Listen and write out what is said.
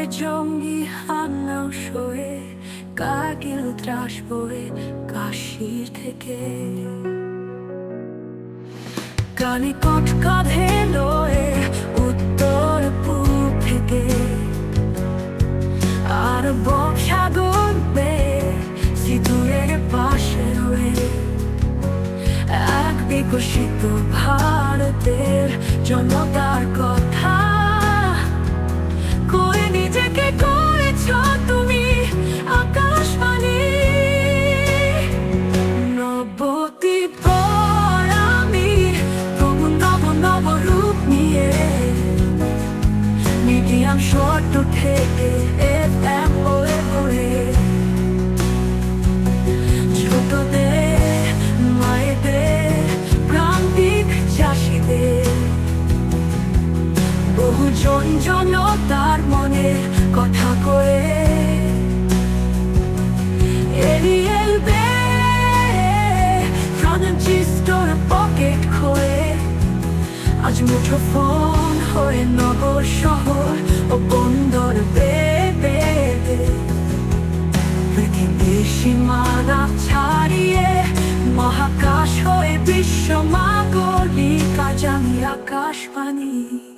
জঙ্গি হামলাও সয়ে কার্গিল ত্রাস বয়ে কাশির থেকে কালিকট কাঁধে লয়ে উত্তর পূব থেকে আর বংশাগর বেয়ে সিঁদুরের পাশে রয়ে এক বিকশিত ভারতের জনতার কথা করে নিজেকে করেছ তুমি আকাশবাণী। নবদ্বীপ আমি তবু নব নব রূপ নিয়ে মিডিয়াম শর্ট থেকে FM হয়ে হয়ে ছোটদের মায়েদের প্রান্তিক চাষিদের বহুজন জনতার মনে কথা কয়ে এরিয়েল বে ট্রানজিস্টর পকেট খোয়ে আজ মুঠোফোন হয়ে নগর শহর ও বন্দর পৃথিবীর সীমানা ছাড়িয়ে মহাকাশ হয়ে বিশ্ব মাগরিক আজ আমি আকাশবাণী।